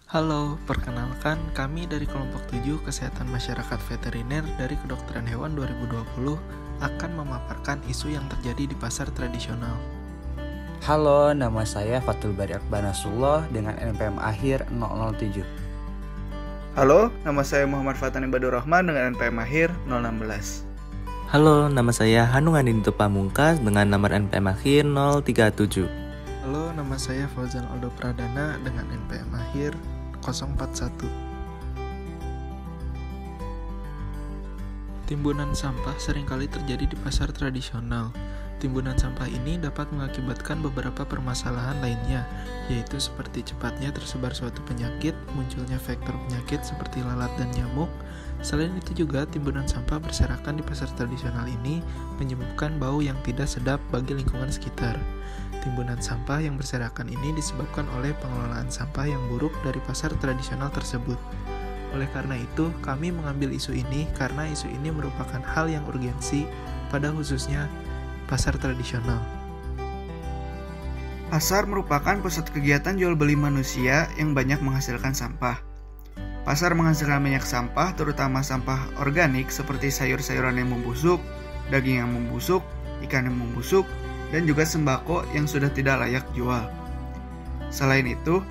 Halo, perkenalkan kami dari kelompok 7 Kesehatan Masyarakat Veteriner dari Kedokteran Hewan 2020 akan memaparkan isu yang terjadi di pasar tradisional. Halo, nama saya Fatul Bari Akbar Nasrullah dengan NPM akhir 007. Halo, nama saya Muhammad Fatani Badur Rahman dengan NPM akhir 016. Halo, nama saya Hanung Andinto Pamungkas dengan nomor NPM akhir 037. Halo, nama saya Fauzan Aldo Pradana dengan NPM akhir 041. Timbunan sampah seringkali terjadi di pasar tradisional. Timbunan sampah ini dapat mengakibatkan beberapa permasalahan lainnya, yaitu seperti cepatnya tersebar suatu penyakit, munculnya vektor penyakit seperti lalat dan nyamuk. Selain itu juga, timbunan sampah berserakan di pasar tradisional ini menyebabkan bau yang tidak sedap bagi lingkungan sekitar. Timbunan sampah yang berserakan ini disebabkan oleh pengelolaan sampah yang buruk dari pasar tradisional tersebut. Oleh karena itu, kami mengambil isu ini karena isu ini merupakan hal yang urgensi pada khususnya pasar tradisional. Pasar merupakan pusat kegiatan jual beli manusia yang banyak menghasilkan sampah. Pasar menghasilkan banyak sampah, terutama sampah organik seperti sayur-sayuran yang membusuk, daging yang membusuk, ikan yang membusuk, dan juga sembako yang sudah tidak layak jual. Selain itu,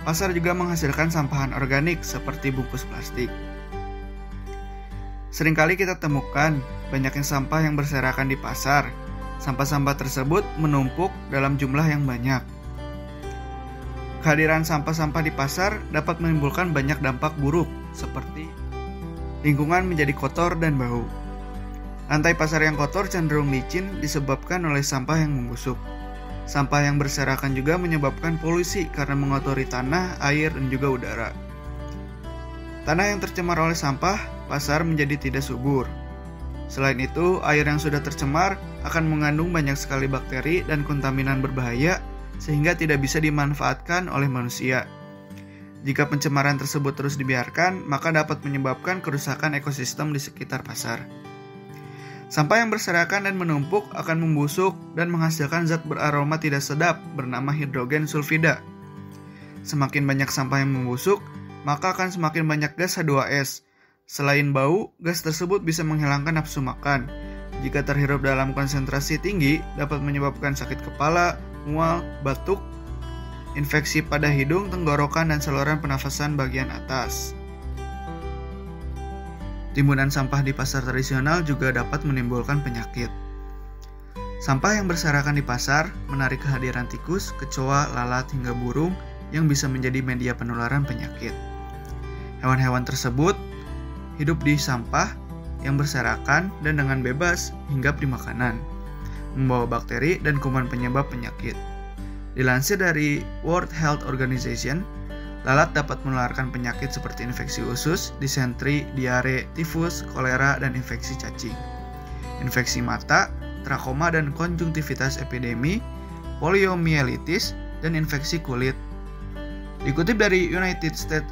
pasar juga menghasilkan sampahan organik seperti bungkus plastik. Seringkali kita temukan banyaknya sampah yang berserakan di pasar. Sampah-sampah tersebut menumpuk dalam jumlah yang banyak. Kehadiran sampah-sampah di pasar dapat menimbulkan banyak dampak buruk, seperti lingkungan menjadi kotor dan bau. Lantai pasar yang kotor cenderung licin disebabkan oleh sampah yang membusuk. Sampah yang berserakan juga menyebabkan polusi karena mengotori tanah, air, dan juga udara. Tanah yang tercemar oleh sampah, pasar menjadi tidak subur. Selain itu, air yang sudah tercemar akan mengandung banyak sekali bakteri dan kontaminan berbahaya sehingga tidak bisa dimanfaatkan oleh manusia. Jika pencemaran tersebut terus dibiarkan, maka dapat menyebabkan kerusakan ekosistem di sekitar pasar. Sampah yang berserakan dan menumpuk akan membusuk dan menghasilkan zat beraroma tidak sedap bernama hidrogen sulfida. Semakin banyak sampah yang membusuk, maka akan semakin banyak gas H2S. Selain bau, gas tersebut bisa menghilangkan nafsu makan. Jika terhirup dalam konsentrasi tinggi, dapat menyebabkan sakit kepala, mual, batuk, infeksi pada hidung, tenggorokan, dan saluran pernafasan bagian atas. Timbunan sampah di pasar tradisional juga dapat menimbulkan penyakit. Sampah yang berserakan di pasar menarik kehadiran tikus, kecoa, lalat, hingga burung yang bisa menjadi media penularan penyakit. Hewan-hewan tersebut hidup di sampah yang berserakan dan dengan bebas hinggap di makanan, membawa bakteri dan kuman penyebab penyakit. Dilansir dari World Health Organization, lalat dapat menularkan penyakit seperti infeksi usus, disentri, diare, tifus, kolera, dan infeksi cacing. Infeksi mata, trakoma dan konjungtivitas epidemi, poliomielitis, dan infeksi kulit. Dikutip dari United States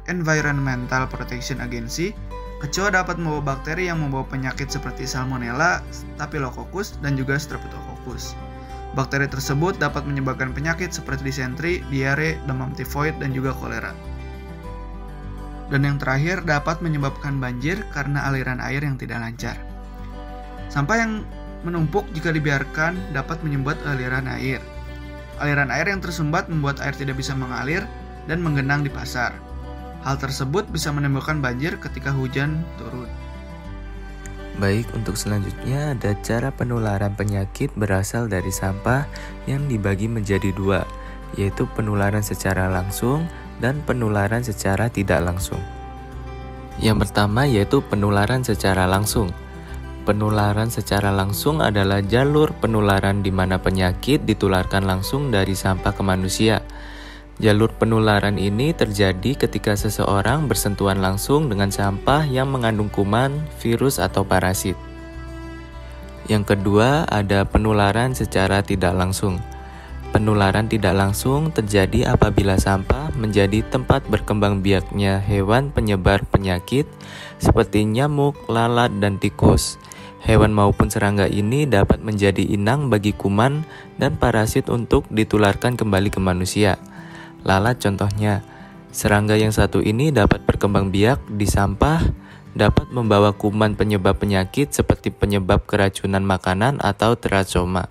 Environmental Protection Agency, kecoa dapat membawa bakteri yang membawa penyakit seperti Salmonella, Staphylococcus, dan juga Streptococcus. Bakteri tersebut dapat menyebabkan penyakit seperti disentri, diare, demam tifoid, dan juga kolera. Dan yang terakhir dapat menyebabkan banjir karena aliran air yang tidak lancar. Sampah yang menumpuk jika dibiarkan dapat menyumbat aliran air. Aliran air yang tersumbat membuat air tidak bisa mengalir dan menggenang di pasar. Hal tersebut bisa menimbulkan banjir ketika hujan turun. Baik, untuk selanjutnya ada cara penularan penyakit berasal dari sampah yang dibagi menjadi dua, yaitu penularan secara langsung dan penularan secara tidak langsung. Yang pertama yaitu penularan secara langsung. Penularan secara langsung adalah jalur penularan di mana penyakit ditularkan langsung dari sampah ke manusia. Jalur penularan ini terjadi ketika seseorang bersentuhan langsung dengan sampah yang mengandung kuman, virus, atau parasit. Yang kedua, ada penularan secara tidak langsung. Penularan tidak langsung terjadi apabila sampah menjadi tempat berkembang biaknya hewan penyebar penyakit seperti nyamuk, lalat, dan tikus. Hewan maupun serangga ini dapat menjadi inang bagi kuman dan parasit untuk ditularkan kembali ke manusia. Lalat contohnya. Serangga yang satu ini dapat berkembang biak di sampah, dapat membawa kuman penyebab penyakit seperti penyebab keracunan makanan atau terasoma.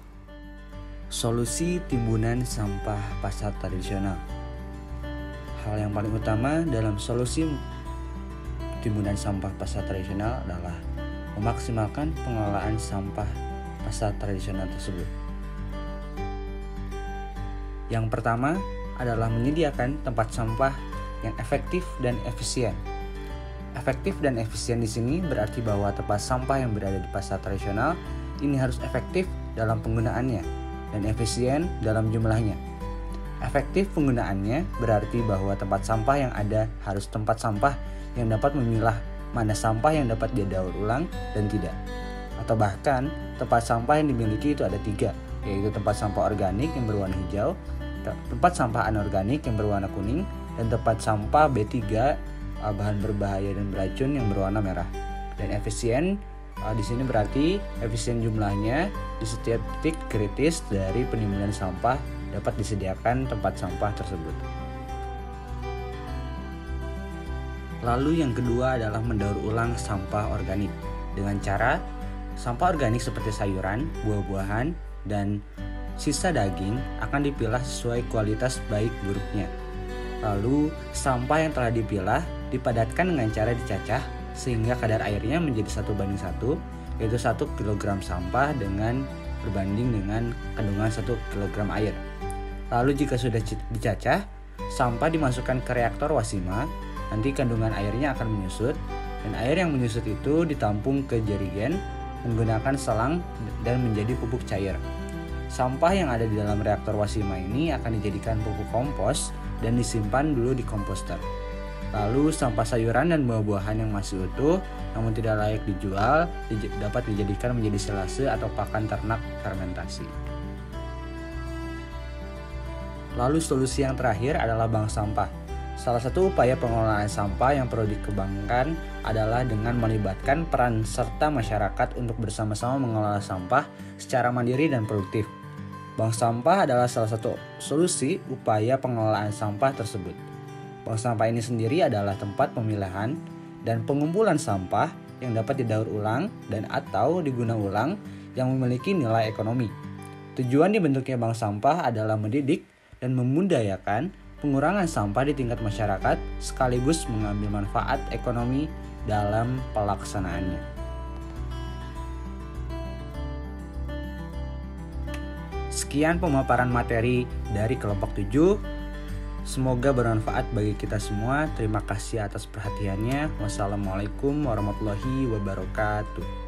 Solusi timbunan sampah pasar tradisional. Hal yang paling utama dalam solusi timbunan sampah pasar tradisional adalah memaksimalkan pengelolaan sampah pasar tradisional tersebut. Yang pertama adalah menyediakan tempat sampah yang efektif dan efisien. Efektif dan efisien di sini berarti bahwa tempat sampah yang berada di pasar tradisional ini harus efektif dalam penggunaannya dan efisien dalam jumlahnya. Efektif penggunaannya berarti bahwa tempat sampah yang ada harus tempat sampah yang dapat memilah mana sampah yang dapat didaur ulang dan tidak. Atau bahkan tempat sampah yang dimiliki itu ada 3, yaitu tempat sampah organik yang berwarna hijau, tempat sampah anorganik yang berwarna kuning, dan tempat sampah B3 bahan berbahaya dan beracun yang berwarna merah. Dan efisien di sini berarti efisien jumlahnya di setiap titik kritis dari penimbunan sampah dapat disediakan tempat sampah tersebut. Lalu yang kedua adalah mendaur ulang sampah organik dengan cara sampah organik seperti sayuran, buah-buahan, dan sisa daging akan dipilah sesuai kualitas baik buruknya. Lalu sampah yang telah dipilah dipadatkan dengan cara dicacah sehingga kadar airnya menjadi 1:1, yaitu 1 kg sampah berbanding dengan kandungan 1 kg air. Lalu jika sudah dicacah, sampah dimasukkan ke reaktor Wasima, nanti kandungan airnya akan menyusut, dan air yang menyusut itu ditampung ke jerigen menggunakan selang dan menjadi pupuk cair. Sampah yang ada di dalam reaktor Wasima ini akan dijadikan pupuk kompos dan disimpan dulu di komposter. Lalu sampah sayuran dan buah-buahan yang masih utuh namun tidak layak dijual dapat dijadikan menjadi silase atau pakan ternak fermentasi. Lalu solusi yang terakhir adalah bank sampah. Salah satu upaya pengelolaan sampah yang perlu dikembangkan adalah dengan melibatkan peran serta masyarakat untuk bersama-sama mengelola sampah secara mandiri dan produktif. Bank sampah adalah salah satu solusi upaya pengelolaan sampah tersebut. Bank sampah ini sendiri adalah tempat pemilahan dan pengumpulan sampah yang dapat didaur ulang dan atau diguna ulang yang memiliki nilai ekonomi. Tujuan dibentuknya bank sampah adalah mendidik dan memudayakan pengurangan sampah di tingkat masyarakat sekaligus mengambil manfaat ekonomi dalam pelaksanaannya. Sekian pemaparan materi dari kelompok 7. Semoga bermanfaat bagi kita semua. Terima kasih atas perhatiannya. Wassalamualaikum warahmatullahi wabarakatuh.